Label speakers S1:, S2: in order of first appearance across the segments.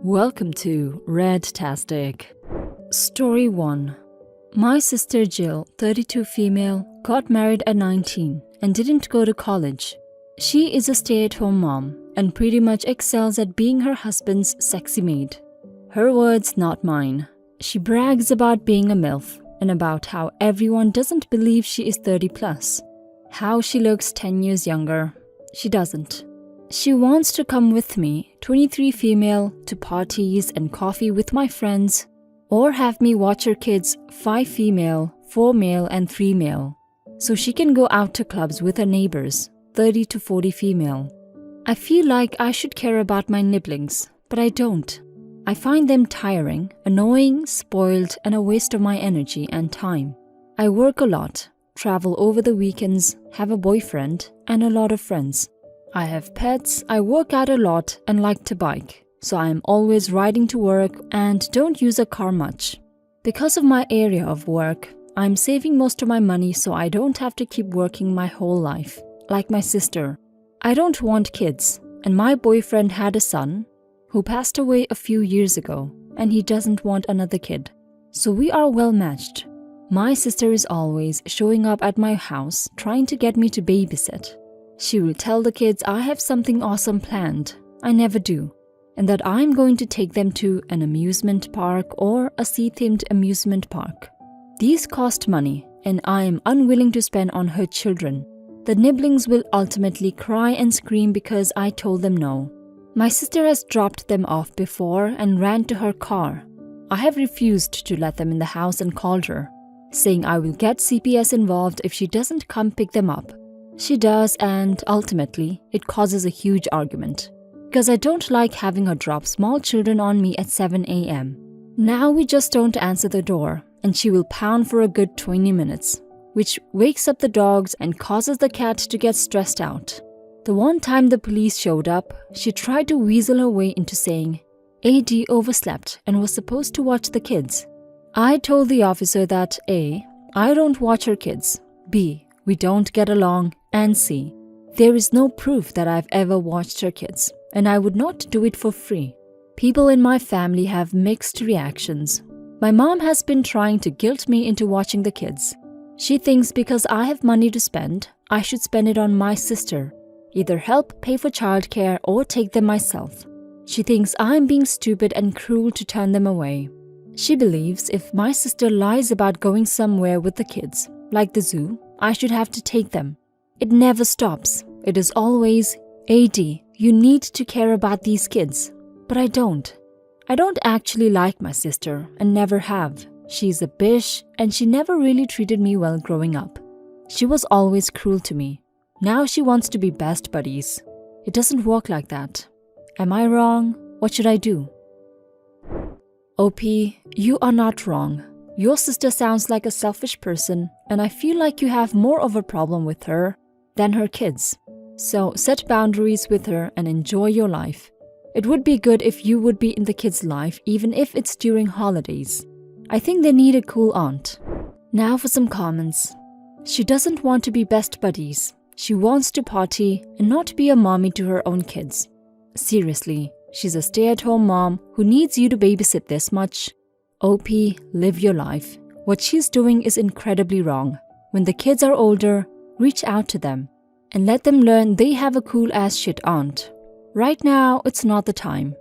S1: Welcome to Red-tastic. Story 1. My sister Jill, 32 female, got married at 19 and didn't go to college. She is a stay-at-home mom and pretty much excels at being her husband's sexy maid. Her words, not mine. She brags about being a MILF and about how everyone doesn't believe she is 30 plus. How she looks 10 years younger. She doesn't. She wants to come with me, 23 female, to parties and coffee with my friends, or have me watch her kids, 5 female, 4 male and 3 male, so she can go out to clubs with her neighbors, 30 to 40 female. I feel like I should care about my nibblings, but I don't. I find them tiring, annoying, spoiled, and a waste of my energy and time. I work a lot, travel over the weekends, have a boyfriend, and a lot of friends. I have pets, I work out a lot and like to bike, so I am always riding to work and don't use a car much. Because of my area of work, I am saving most of my money so I don't have to keep working my whole life, like my sister. I don't want kids, and my boyfriend had a son who passed away a few years ago, and he doesn't want another kid. So we are well matched. My sister is always showing up at my house trying to get me to babysit. She will tell the kids I have something awesome planned, I never do, and that I'm going to take them to an amusement park or a sea-themed amusement park. These cost money, and I am unwilling to spend on her children. The nibblings will ultimately cry and scream because I told them no. My sister has dropped them off before and ran to her car. I have refused to let them in the house and called her, saying I will get CPS involved if she doesn't come pick them up. She does, and ultimately, it causes a huge argument. Because I don't like having her drop small children on me at 7 a.m. Now we just don't answer the door, and she will pound for a good 20 minutes, which wakes up the dogs and causes the cat to get stressed out. The one time the police showed up, she tried to weasel her way into saying, AD overslept and was supposed to watch the kids. I told the officer that A, I don't watch her kids, B, we don't get along, and C, there is no proof that I've ever watched her kids, and I would not do it for free. People in my family have mixed reactions. My mom has been trying to guilt me into watching the kids. She thinks because I have money to spend, I should spend it on my sister, either help pay for childcare or take them myself. She thinks I'm being stupid and cruel to turn them away. She believes if my sister lies about going somewhere with the kids, like the zoo, I should have to take them. It never stops. It is always, AD, you need to care about these kids. But I don't. I don't actually like my sister and never have. She's a bish and she never really treated me well growing up. She was always cruel to me. Now she wants to be best buddies. It doesn't work like that. Am I wrong? What should I do? OP, you are not wrong. Your sister sounds like a selfish person, and I feel like you have more of a problem with her than her kids. So set boundaries with her and enjoy your life. It would be good if you would be in the kids' life even if it's during holidays. I think they need a cool aunt. Now for some comments. She doesn't want to be best buddies. She wants to party and not be a mommy to her own kids. Seriously, she's a stay-at-home mom who needs you to babysit this much. OP, live your life. What she's doing is incredibly wrong. When the kids are older, reach out to them and let them learn they have a cool-ass shit aunt. Right now, it's not the time.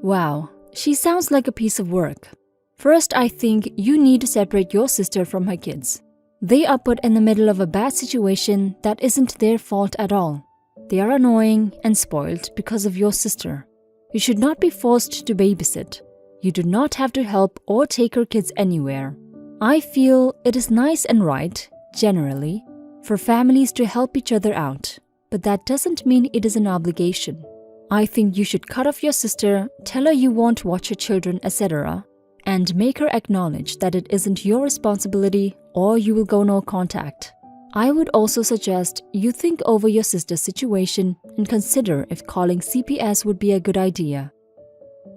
S1: Wow, she sounds like a piece of work. First, I think you need to separate your sister from her kids. They are put in the middle of a bad situation that isn't their fault at all. They are annoying and spoiled because of your sister. You should not be forced to babysit. You do not have to help or take her kids anywhere. I feel it is nice and right, generally, for families to help each other out, but that doesn't mean it is an obligation. I think you should cut off your sister, tell her you won't watch her children, etc., and make her acknowledge that it isn't your responsibility or you will go no contact. I would also suggest you think over your sister's situation and consider if calling CPS would be a good idea.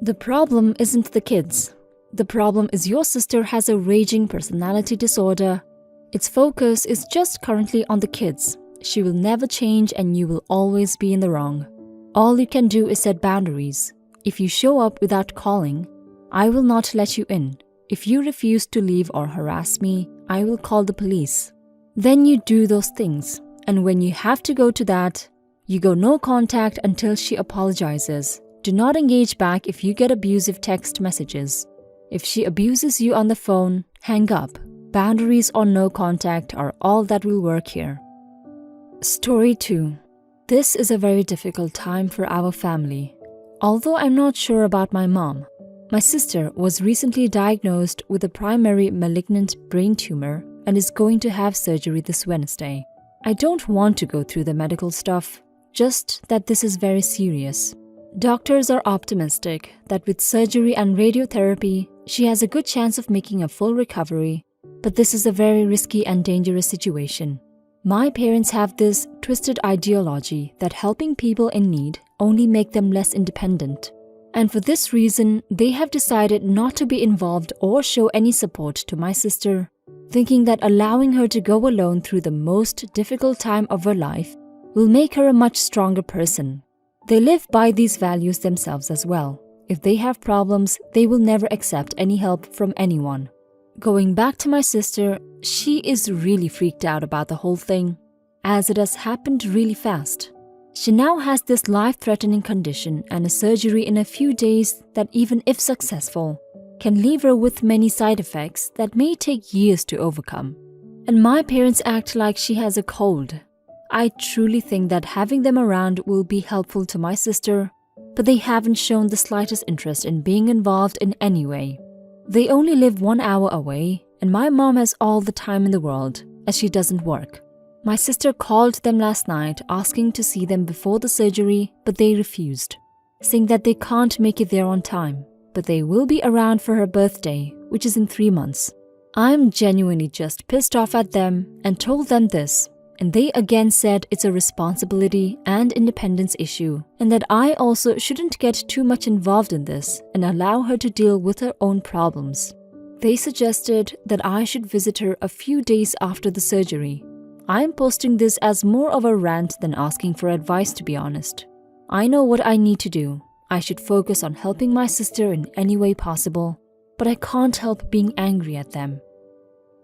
S1: The problem isn't the kids. The problem is your sister has a raging personality disorder. Its focus is just currently on the kids. She will never change and you will always be in the wrong. All you can do is set boundaries. If you show up without calling, I will not let you in. If you refuse to leave or harass me, I will call the police. Then you do those things, and when you have to go to that, you go no contact until she apologizes. Do not engage back if you get abusive text messages. If she abuses you on the phone, hang up. Boundaries or no contact are all that will work here. Story 2. This is a very difficult time for our family. Although I'm not sure about my mom, my sister was recently diagnosed with a primary malignant brain tumor and is going to have surgery this Wednesday. I don't want to go through the medical stuff, just that this is very serious. Doctors are optimistic that with surgery and radiotherapy, she has a good chance of making a full recovery, but this is a very risky and dangerous situation. My parents have this twisted ideology that helping people in need only make them less independent. And for this reason, they have decided not to be involved or show any support to my sister, thinking that allowing her to go alone through the most difficult time of her life will make her a much stronger person. They live by these values themselves as well. If they have problems, they will never accept any help from anyone. Going back to my sister, she is really freaked out about the whole thing, as it has happened really fast. She now has this life-threatening condition and a surgery in a few days that, even if successful, can leave her with many side effects that may take years to overcome. And my parents act like she has a cold. I truly think that having them around will be helpful to my sister, but they haven't shown the slightest interest in being involved in any way. They only live 1 hour away, and my mom has all the time in the world, as she doesn't work. My sister called them last night asking to see them before the surgery, but they refused, saying that they can't make it there on time, but they will be around for her birthday, which is in 3 months. I'm genuinely just pissed off at them and told them this, and they again said it's a responsibility and independence issue, and that I also shouldn't get too much involved in this and allow her to deal with her own problems. They suggested that I should visit her a few days after the surgery. I'm posting this as more of a rant than asking for advice, to be honest. I know what I need to do. I should focus on helping my sister in any way possible, but I can't help being angry at them.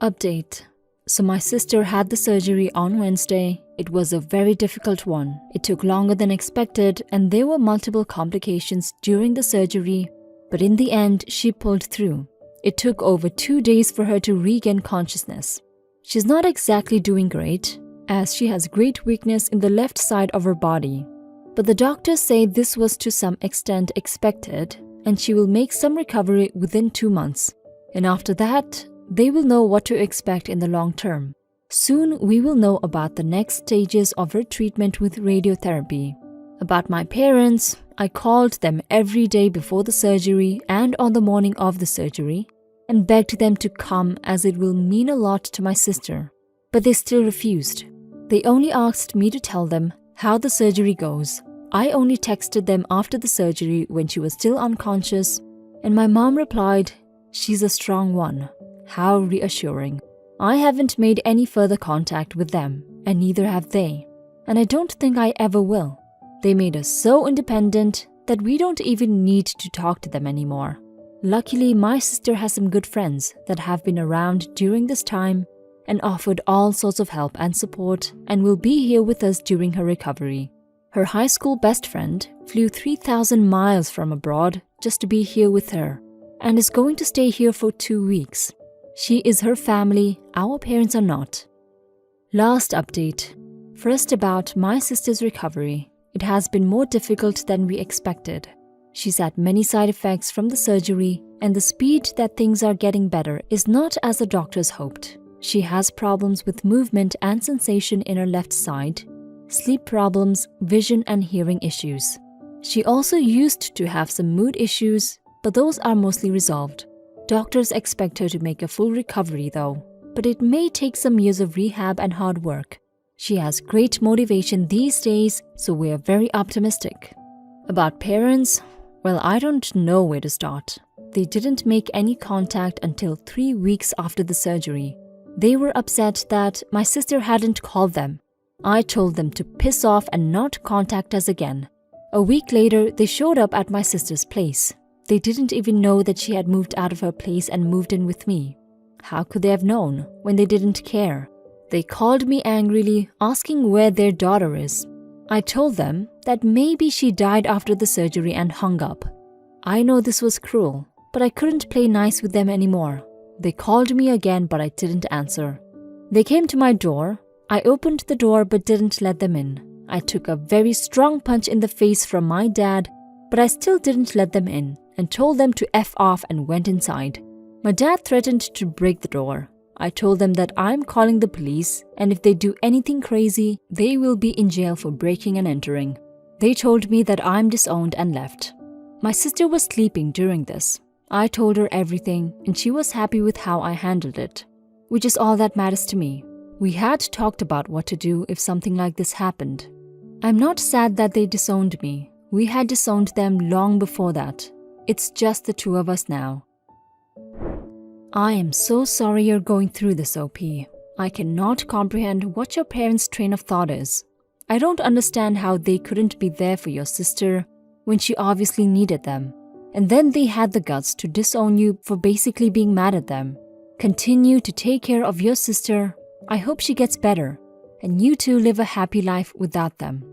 S1: Update. So my sister had the surgery on Wednesday. It was a very difficult one. It took longer than expected and there were multiple complications during the surgery, but in the end she pulled through. It took over 2 days for her to regain consciousness. She's not exactly doing great, as she has great weakness in the left side of her body. But the doctors say this was to some extent expected and she will make some recovery within 2 months. And after that, they will know what to expect in the long term. Soon we will know about the next stages of her treatment with radiotherapy. About my parents, I called them every day before the surgery and on the morning of the surgery and begged them to come as it will mean a lot to my sister. But they still refused. They only asked me to tell them how the surgery goes. I only texted them after the surgery when she was still unconscious, and my mom replied, "She's a strong one." How reassuring. I haven't made any further contact with them, and neither have they. And I don't think I ever will. They made us so independent that we don't even need to talk to them anymore. Luckily, my sister has some good friends that have been around during this time and offered all sorts of help and support and will be here with us during her recovery. Her high school best friend flew 3,000 miles from abroad just to be here with her and is going to stay here for 2 weeks. She is her family, our parents are not. Last update. First about my sister's recovery. It has been more difficult than we expected. She's had many side effects from the surgery, and the speed that things are getting better is not as the doctors hoped. She has problems with movement and sensation in her left side, sleep problems, vision and hearing issues. She also used to have some mood issues, but those are mostly resolved. Doctors expect her to make a full recovery though, but it may take some years of rehab and hard work. She has great motivation these days, so we are very optimistic. About parents, well, I don't know where to start. They didn't make any contact until 3 weeks after the surgery. They were upset that my sister hadn't called them. I told them to piss off and not contact us again. A week later, they showed up at my sister's place. They didn't even know that she had moved out of her place and moved in with me. How could they have known when they didn't care? They called me angrily, asking where their daughter is. I told them that maybe she died after the surgery and hung up. I know this was cruel, but I couldn't play nice with them anymore. They called me again, but I didn't answer. They came to my door. I opened the door but didn't let them in. I took a very strong punch in the face from my dad, but I still didn't let them in and told them to F off and went inside. My dad threatened to break the door. I told them that I'm calling the police, and if they do anything crazy, they will be in jail for breaking and entering. They told me that I'm disowned and left. My sister was sleeping during this. I told her everything, and she was happy with how I handled it, which is all that matters to me. We had talked about what to do if something like this happened. I'm not sad that they disowned me. We had disowned them long before that. It's just the two of us now. I am so sorry you're going through this, OP. I cannot comprehend what your parents' train of thought is. I don't understand how they couldn't be there for your sister when she obviously needed them. And then they had the guts to disown you for basically being mad at them. Continue to take care of your sister. I hope she gets better, and you two live a happy life without them.